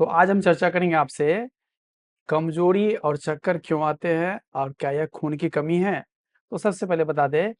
तो आज हम चर्चा करेंगे आपसे कमजोरी और चक्कर क्यों आते हैं और क्या यह खून की कमी है? तो सबसे पहले बता दें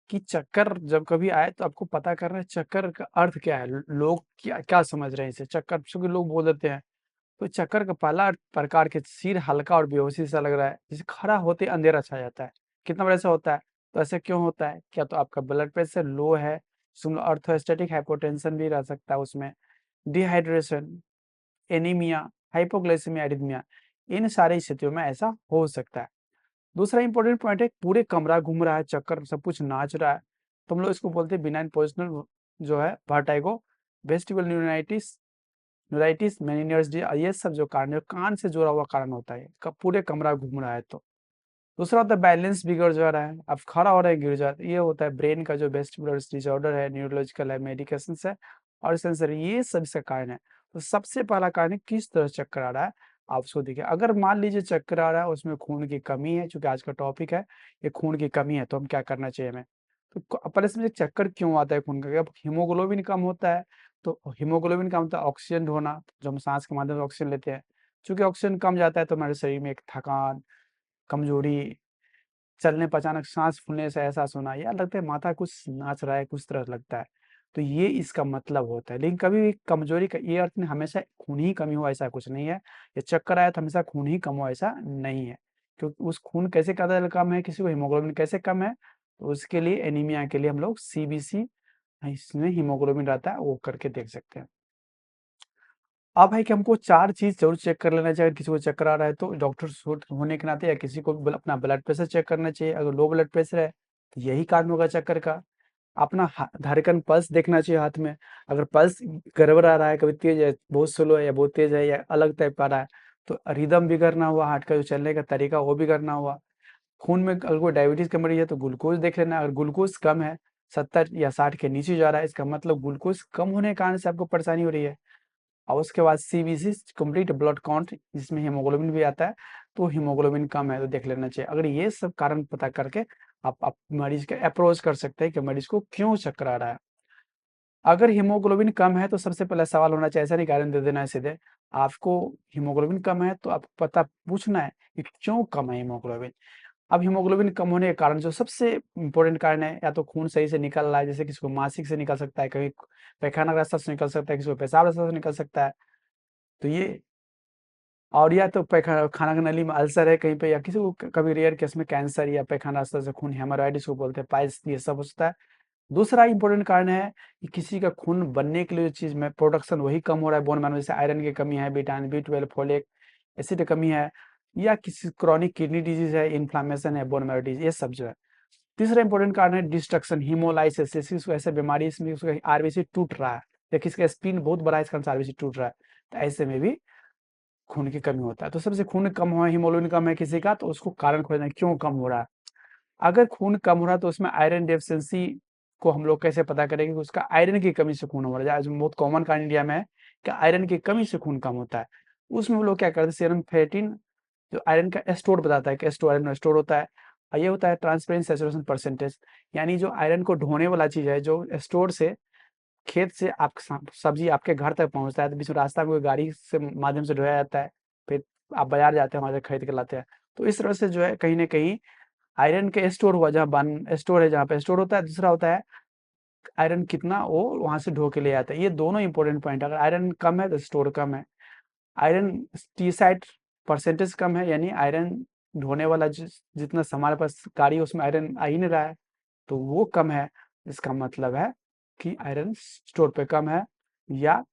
कि चक्कर जब कभी आए तो आपको पता करना है चक्कर का अर्थ क्या है? लोग क्या क्या समझ रहे हैं इसे? चक्कर चूँकि लोग बोल देते हैं, तो चक्कर का पहला प्रकार के सिर हल्का और बेहोशी सा लग रहा है, जैसे खड़ा होते ही अंधेरा छा जाता है। कितना बार ऐसा होता है? तो ऐसा क्यों होता है? क्या तो आपका ब्लड प्रेशर लो है, ऑर्थोस्टैटिक हाइपोटेंशन भी रह सकता है उसमें, डिहाइड्रेशन, एनीमिया, हाइपोग्लाइसेमिया, एरिथमिया, इन सारी स्थितियों में ऐसा हो सकता है। दूसरा इंपॉर्टेंट पॉइंट है, पूरे कमरा घूम रहा है, चक्कर सब कुछ नाच रहा है, तो हम लोग इसको बोलते हैं बिनाइन पोजिशनल जो है वर्टिगो, वेस्टिबुलर न्यूराइटिस, मेनियर्स डी, ये सब जो कारण है कान से जुड़ा हुआ कारण होता है, पूरे कमरा घूम रहा है तो। दूसरा होता है बैलेंस बिगड़ जा रहा है, अब खड़ा हो रहा है गिर जाता है, ये होता है ब्रेन का जो वेस्टिबुलर डिसऑर्डर है, न्यूरोलॉजिकल है, मेडिकेशन है और सेंसरी, ये सब इसका कारण है। तो सबसे पहला कारण है किस तरह चक्कर आ रहा है, आप उसको देखिए। अगर मान लीजिए चक्कर आ रहा है उसमें खून की कमी है, चूंकि आज का टॉपिक है ये खून की कमी है, तो हम क्या करना चाहिए हमें? तो पहले समझे चक्कर क्यों आता है खून का। अब हीमोग्लोबिन कम होता है, तो हीमोग्लोबिन कम होता है, ऑक्सीजन ढोना, जो हम सांस के माध्यम से ऑक्सीजन लेते हैं, चूंकि ऑक्सीजन कम जाता है तो हमारे शरीर में एक थकान, कमजोरी, चलने पर अचानक साँस फूलने से एहसास होना, या लगता है माथा कुछ नाच रहा है, कुछ तरह लगता है। तो ये इसका मतलब होता है। लेकिन कभी भी कमजोरी का ये अर्थ नहीं हमेशा खून ही कमी हो, ऐसा कुछ नहीं है। या चक्कर आया तो हमेशा खून ही कम हो, ऐसा नहीं है। क्योंकि उस खून कैसे पता कम है, किसी को हीमोग्लोबिन कैसे कम है, तो उसके लिए एनीमिया के लिए हम लोग सीबीसी, इसमें हीमोग्लोबिन रहता है, वो करके देख सकते हैं। अब है कि हमको 4 चीज़ ज़रूर चेक कर लेना चाहिए। अगर किसी को चक्कर आ रहा है तो डॉक्टर होने के नाते, या किसी को अपना ब्लड प्रेशर चेक करना चाहिए। अगर लो ब्लड प्रेशर है तो यही कारण होगा चक्कर का। अपना धड़कन, पल्स देखना चाहिए हाथ में। अगर पल्स गड़बड़ा रहा है, कभी तेज है, बहुत स्लो है, या बहुत तेज है, या अलग टाइप का रहा है, तो रिदम बिगड़ना हुआ, हार्ट का जो चलने का तरीका वो बिगड़ना हुआ। खून में अगर कोई डायबिटीज का मरीज है तो ग्लूकोज देख लेना। अगर ग्लूकोज कम है, 70 या 60 के नीचे जा रहा है, इसका मतलब ग्लूकोज कम होने के कारण से आपको परेशानी हो रही है। और उसके बाद सीबीसी, कंप्लीट ब्लड काउंट, जिसमें हीमोग्लोबिन भी आता है, तो हीमोग्लोबिन कम है तो देख लेना चाहिए। अगर ये सब कारण पता करके आप मरीज के अप्रोच कर सकते हैं कि मरीज को क्यों चक्कर आ रहा है। अगर हीमोग्लोबिन कम है तो सबसे पहला सवाल होना चाहिए, ऐसा नहीं कारण दे देना है सीधे। आपको हीमोग्लोबिन कम है तो आपको पता पूछना है कि क्यों कम है हीमोग्लोबिन। अब हीमोग्लोबिन कम होने के कारण जो सबसे इम्पोर्टेंट कारण है, या तो खून सही से निकल रहा है, जैसे किसी को मासिक से निकल सकता है, कभी पैखाना रास्ता से निकल सकता है, किसी को पेशाब रास्ता से निकल सकता है, तो ये, और या तो खाना की नली में अल्सर है कहीं पे, या किसी को कभी रेयर केस में कैंसर या पैखाना रास्ता से खून, हेमोरॉइड इसको बोलते हैं, पाइल्स, ये सब हो सकता है। दूसरा इंपॉर्टेंट कारण है कि किसी का खून बनने के लिए जो चीज़ में प्रोडक्शन वही कम हो रहा है बोन मैरो, जैसे आयरन की कमी है, विटामिन B12, फोलिक एसिड की कमी है, या किसी क्रॉनिक किडनी डिजीज है, इन्फ्लामेशन है, बोन मैरो डिजीज, ये सब जो है। तीसरा इंपॉर्टेंट कारण है डिस्ट्रक्शन, हीमोलाइसिस, इसको ऐसे बीमारी, इसमें उसका आरबीसी टूट रहा है, या किसी का स्पिन बहुत बड़ा है, इसका आरबीसी टूट रहा है, तो ऐसे में भी खून की कमी होता है। तो सबसे खून कम हो, हीमोग्लोबिन कम है किसी का, तो उसको कारण खोजना है क्यों कम हो रहा है। अगर खून कम हो रहा है तो उसमें आयरन डेफिशिएंसी को हम लोग कैसे पता करेंगे कि उसका आयरन की कमी से खून हो रहा है। जो बहुत कॉमन कारण इंडिया में है कि आयरन की कमी से खून कम होता है, उसमें हम लोग क्या करते हैं, सीरम फेटिन जो आयरन का स्टोर बताता है कि आयरन स्टोर होता है, और ये होता है ट्रांसपेरेंट सैचुरेशन परसेंटेज, यानी जो आयरन को ढोने वाला चीज़ है, जो स्टोर से खेत से आप सब्जी आपके घर तक पहुंचता है, तो बीच में रास्ता में कोई गाड़ी से माध्यम से ढोया जाता है, फिर आप बाजार जाते हैं, वहां से खरीद के लाते हैं। तो इस तरह से जो है कहीं ना कहीं आयरन के स्टोर हुआ, जहाँ बन स्टोर है, जहाँ पे स्टोर होता है। दूसरा होता है आयरन कितना वो वहां से ढो के ले आता है। ये दोनों इंपॉर्टेंट पॉइंट, अगर आयरन कम है तो स्टोर कम है। आयरन टी साइट परसेंटेज कम है, यानी आयरन ढोने वाला जितना हमारे पास गाड़ी है उसमें आयरन आ ही नहीं रहा है, तो वो कम है। इसका मतलब है कि आयरन स्टोर पे कम है, या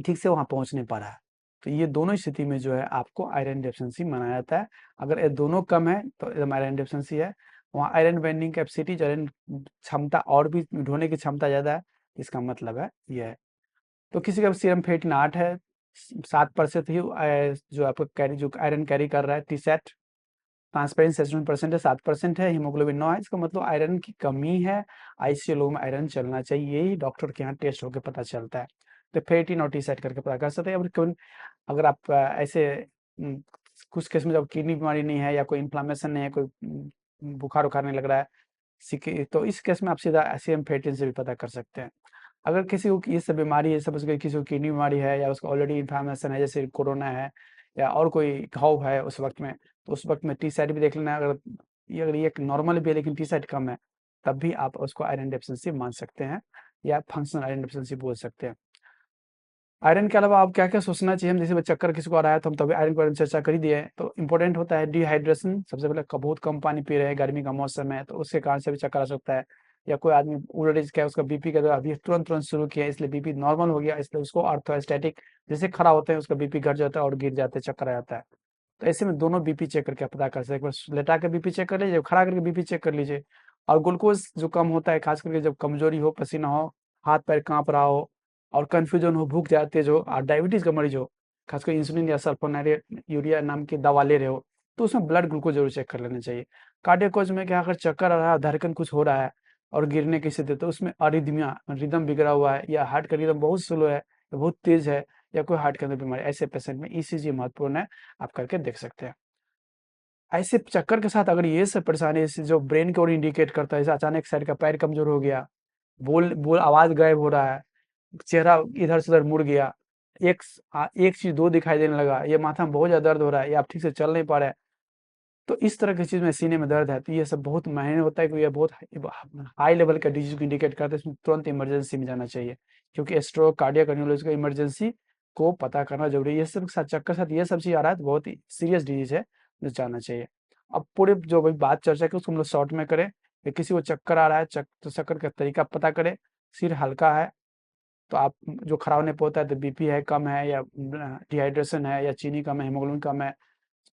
ठीक से वहां पहुंच नहीं पा रहा है। तो ये दोनों स्थिति में जो है आपको आयरन डेफिशिएंसी माना जाता है। अगर ये दोनों कम है तो एकदम आयरन डेफिशिएंसी है। वहाँ आयरन बाइंडिंग कैपेसिटी, आयरन क्षमता और भी ढोने की क्षमता ज्यादा है, इसका मतलब है ये है। तो किसी का सीरम फेटिन 8 है, 7% ही जो आपको कैरी, जो आयरन कैरी कर रहा है, T set transparent saturation percent है, 7% है, हीमोग्लोबिन 9 है, इसका मतलब आयरन की कमी है। आईसीयू लोगों में आयरन चलना चाहिए, यही डॉक्टर के यहाँ टेस्ट होकर पता चलता है। तो फेटिन और टी सेट करके पता कर सकते हैं। अगर आप ऐसे उम, कुछ केस में जब किडनी बीमारी नहीं है, या कोई इन्फ्लेमेशन नहीं है, कोई बुखार-वुखार नहीं लग रहा है, तो इस केस में आप सीधा सीरम फेटिन से भी पता कर सकते हैं। अगर किसी को ये सब बीमारी है, सपोज़ करिए किसी को किडनी बीमारी है या उसको ऑलरेडी इन्फ्लेमेशन है, जैसे कोरोना है या और कोई घाव है उस वक़्त में, तो उस वक़्त में टी-साइड भी देख लेना। अगर ये नॉर्मल भी है लेकिन टी-साइड कम है, तब भी आप उसको आयरन डेफिशिएंसी मान सकते हैं या फंक्शनल आयरन डेफिशिएंसी बोल सकते हैं। आयरन के अलावा आप क्या-क्या सोचना चाहिए, हम जैसे चक्कर किसी को आ रहा है तो हम तभी आयरन के बारे में चर्चा कर ही दिए हैं। तो इम्पोर्टेंट होता है डिहाइड्रेशन, सबसे पहले बहुत कम पानी पी रहे हैं, गर्मी का मौसम है तो उसके कारण से भी चक्कर आ सकता है। या कोई आदमी ऑलरेडी क्या है उसका बीपी का अभी तुरंत शुरू किया है, इसलिए बीपी नॉर्मल हो गया, इसलिए उसको ऑर्थोस्टैटिक जैसे खड़ा होते हैं उसका बीपी घट जाता है और गिर जाते हैं, चक्कर आ जाता है। तो ऐसे में दोनों बीपी चेक करके आप पता कर सकते हैं। एक बार लेटा के बीपी चेक कर लीजिए, खड़ा करके बीपी चेक कर लीजिए। और ग्लूकोज जो कम होता है, खास करके जब कमजोरी हो, पसीना हो, हाथ पैर कांप रहा हो और कंफ्यूजन हो, भूख ज़्यादा तेज हो और डायबिटीज का मरीज हो, खासकर इंसुलिन या सल्फोनाइलूरिया नाम की दवा ले रहे हो, तो उसमें ब्लड ग्लूकोज जरूर चेक कर लेना चाहिए। कार्डियोकोज में क्या, अगर चक्कर आ रहा है, धड़कन कुछ हो रहा है और गिरने की स्थिति, तो उसमें अरिदमिया, रिदम बिगड़ा हुआ है या हार्ट का रिदम बहुत स्लो है या बहुत तेज है या कोई हार्ट के अंदर बीमारी, ऐसे पेशेंट में ईसीजी महत्वपूर्ण है, आप करके देख सकते हैं। ऐसे चक्कर के साथ अगर ये सब परेशानी जैसे जो ब्रेन की ओर इंडिकेट करता है, जैसे अचानक साइड का पैर कमजोर हो गया, बोल बोल आवाज गायब हो रहा है, चेहरा इधर से उधर मुड़ गया, एक चीज दो दिखाई देने लगा, ये माथा में बहुत ज्यादा दर्द हो रहा है या आप ठीक से चल नहीं पा रहे हैं, तो इस तरह की चीज में सीने में दर्द है, तो ये सब बहुत मायने होता है कि ये बहुत हाई लेवल का डिजीज को इंडिकेट करता है, इसमें तुरंत इमरजेंसी में जाना चाहिए, क्योंकि स्ट्रोक, कार्डियक कार्डियोलॉजी का इमरजेंसी को पता करना जरूरी है। ये सब साथ चक्कर साथ ये सब चीज आ रहा है तो बहुत ही सीरियस डिजीज है, जो जानना चाहिए। अब पूरे जो भी बात चर्चा की उसको हम लोग शॉर्ट में करें, कि किसी को चक्कर आ रहा है, तो चक्कर का तरीका पता करें। सिर हल्का है तो आप जो खड़ा होने पे होता है तो बीपी है, कम है या डिहाइड्रेशन है या चीनी कम है, हीमोग्लोबिन कम है,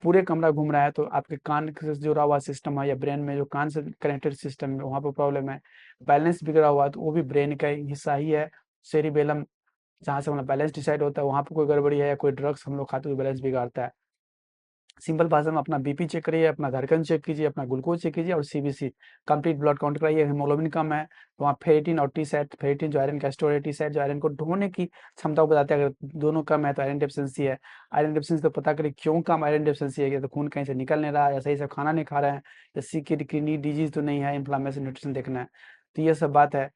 पूरे कमरा घूम रहा है, तो आपके कान से जुड़ा हुआ सिस्टम है या ब्रेन में जो कान से कनेक्टेड सिस्टम है वहाँ पे प्रॉब्लम है, बैलेंस बिगड़ा हुआ है तो वो भी ब्रेन का ही हिस्सा ही है। सेरिबेलम जहाँ से हमारा बैलेंस डिसाइड होता है, वहाँ पे कोई गड़बड़ी है या कोई ड्रग्स हम लोग खाते तो बैलेंस बिगाड़ता है। सिंपल भाषा में अपना बीपी चेक करिए, अपना धड़कन चेक कीजिए, अपना ग्लूकोज चेक कीजिए और सीबीसी कंप्लीट ब्लड काउंट कराइए। हीमोग्लोबिन कम है तो वहाँ फेरेटिन और टी सैट, फेरेटिन जो आयरन का स्टोर है, टी सैट जो आयरन को ढोने की क्षमता को बताते हैं, अगर दोनों कम है तो आयरन डेफिशिएंसी है। आयरन डेफिशिएंसी तो पता करिए क्यों कम आयरन डेफिशिएंसी है, या तो खून कहीं से निकल नहीं रहा है या सही से खाना नहीं खा रहे हैं या किडनी डिजीज तो नहीं है, इन्फ्लामेशन न्यूट्रिशन देखना है, तो ये सब बात है।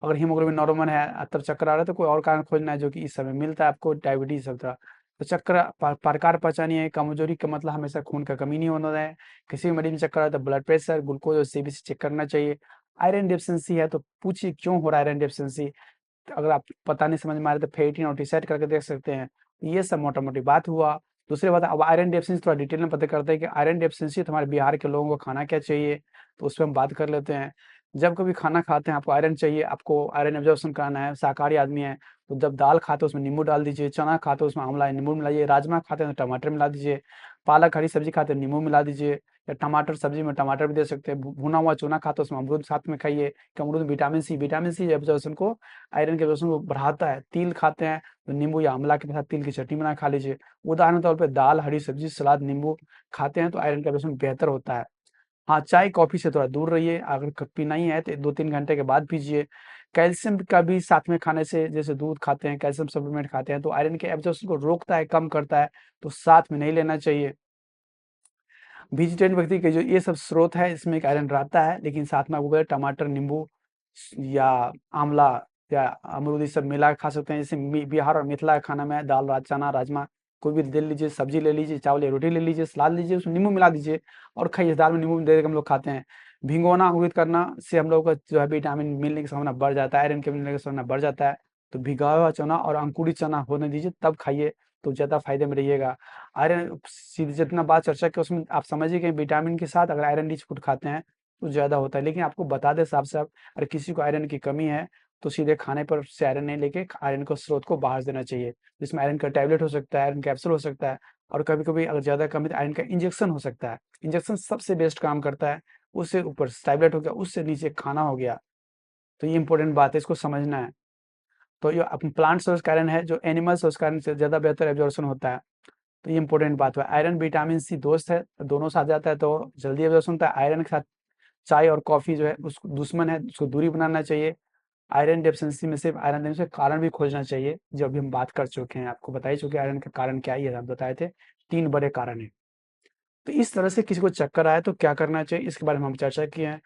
अगर हीमोग्लोबिन नॉर्मल है तब चक्कर आ रहा है तो कोई और कारण खोजना है, जो कि इस समय मिलता है आपको, डायबिटीज सब था। तो चक्कर प्रकार पहचानिए है, कमजोरी का मतलब हमेशा खून का कमी नहीं होना है। किसी भी मरीज में चक्कर आता है तो ब्लड प्रेशर, ग्लूकोज और सीबीसी चेक करना चाहिए। आयरन डेफिशिएंसी है तो पूछिए क्यों हो रहा है आयरन डेफिशिएंसी। अगर आप पता नहीं समझ में आ रहा है तो फेरेटिन और टी-सैट करके देख सकते हैं। ये सब मोटा-मोटी बात हुआ। दूसरी बात, अब आयरन डेफिशिएंसी थोड़ा डिटेल में पता करते हैं कि आयरन डेफिशिएंसी तो हमारे बिहार के लोगों को खाना क्या चाहिए, तो उस पे हम बात कर लेते हैं। जब कभी खाना खाते हैं आपको आयरन चाहिए, आपको आयरन एब्जॉर्प्शन कराना है, शाकाहारी आदमी है, तो जब दाल खाते हो उसमें नींबू डाल दीजिए, चना खाते हो उसमें आंवला नींबू मिलाइए, राजमा खाते हैं तो टमाटर मिला दीजिए, पालक हरी सब्जी खाते हैं नींबू मिला दीजिए, या टमाटर सब्जी में टमाटर भी दे सकते हैं, भुना हुआ चूना खाते हो उसमें अमरूद साथ में खाइए, कि अमरूद विटामिन सी एब्जॉर्प्शन को, आयरन के एब्जॉर्प्शन को बढ़ाता है। तिल खाते हैं तो नींबू या आंवला के साथ तिल की चटनी बना खा लीजिए। उदाहरण के तौर पे दाल, हरी सब्जी, सलाद, नींबू खाते हैं तो आयरन का एब्जॉर्प्शन बेहतर होता है। हाँ, चाय, कॉफ़ी से थोड़ा दूर रहिए, अगर पीना ही है तो 2-3 घंटे के बाद पीजिए। कैल्शियम का भी साथ में खाने से, जैसे दूध खाते हैं, कैल्शियम सप्लीमेंट खाते हैं तो आयरन के एब्जॉर्प्शन को रोकता है, कम करता है, तो साथ में नहीं लेना चाहिए। वेजिटेरियन व्यक्ति के जो ये सब स्रोत है इसमें एक आयरन रहता है, लेकिन साथ में आपको बोले टमाटर, नींबू या आंवला या अमरूद ये सब मिला के खा सकते हैं। जैसे बिहार और मिथिला के खाना में दाल, चना, राजमा कोई भी ले लीजिए, सब्जी ले लीजिए, चावल या रोटी ले लीजिए, सलाद लीजिए, उसमें नींबू मिला दीजिए और खाइए। दाल में नींबू दे के हम लोग खाते हैं। भिगोना, अंकुरित करना से हम लोग का जो है विटामिन मिलने की संभावना बढ़ जाता है, आयरन के मिलने की संभावना बढ़ जाता है। तो भिगा हुआ चना और अंकुरित चना होने दीजिए तब खाइए, तो ज़्यादा फायदे में रहिएगा। आयरन सीधी जितना बात चर्चा की उसमें आप समझिए कि विटामिन के साथ अगर आयरन रिच फूड खाते हैं तो ज़्यादा होता है। लेकिन आपको बता दें साफ-साफ, अगर किसी को आयरन की कमी है तो सीधे खाने पर से आयरन नहीं लेके आयरन को स्रोत को बाहर से देना चाहिए। जिसमें आयरन का टैबलेट हो सकता है, आयरन कैप्सूल हो सकता है और कभी-कभी अगर ज़्यादा कमी है तो आयरन का इंजेक्शन हो सकता है। इंजेक्शन सबसे बेस्ट काम करता है। उससे ऊपर टैबलेट हो गया, उससे नीचे खाना हो गया। तो ये इंपॉर्टेंट बात है, इसको समझना है। तो ये प्लांट सोर्स का आयरन है, जो एनिमल सोर्स का आयरन से ज़्यादा बेहतर एब्जॉर्प्शन होता है। तो ये इंपॉर्टेंट बात हुआ। आयरन विटामिन सी दोस्त है, दोनों साथ जाता है तो जल्दी एब्जॉर्प्शन होता है। आयरन के साथ चाय और कॉफ़ी जो है उसको दुश्मन है, उसको दूरी बनाना चाहिए। आयरन डेफिशिएंसी में सिर्फ आयरन देने से कारण भी खोजना चाहिए, जो अभी हम बात कर चुके हैं, आपको बता ही चुके हैं आयरन का कारण क्या है, ये हम बताए थे। 3 बड़े कारण हैं। तो इस तरह से किसी को चक्कर आए तो क्या करना चाहिए, इसके बारे में हम चर्चा किए हैं।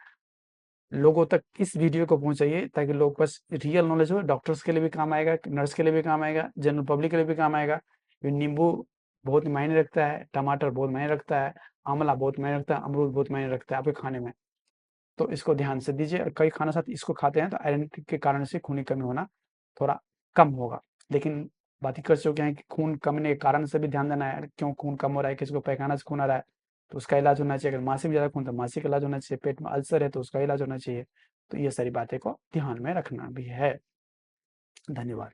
लोगों तक इस वीडियो को पहुँचाइए ताकि लोग बस रियल नॉलेज हो, डॉक्टर्स के लिए भी काम आएगा, नर्स के लिए भी काम आएगा, जनरल पब्लिक के लिए भी काम आएगा। ये नींबू बहुत मायने रखता है, टमाटर बहुत मायने रखता है, आंवला बहुत मायने रखता है, अमरूद बहुत मायने रखता है आपके खाने में। तो इसको ध्यान से दीजिए और कई खाना साथ इसको खाते हैं तो आयरन के कारण से खून की कमी होना थोड़ा कम होगा। लेकिन बाकी कर क्या है कि खून कम होने के कारण से भी ध्यान देना है, क्यों खून कम हो रहा है, किसी को पैखाना से खून आ रहा है तो उसका इलाज होना चाहिए, अगर मासिक में ज़्यादा खून तो मासिक इलाज होना चाहिए, पेट में अल्सर है तो उसका इलाज होना चाहिए। तो ये सारी बातें को ध्यान में रखना भी है। धन्यवाद।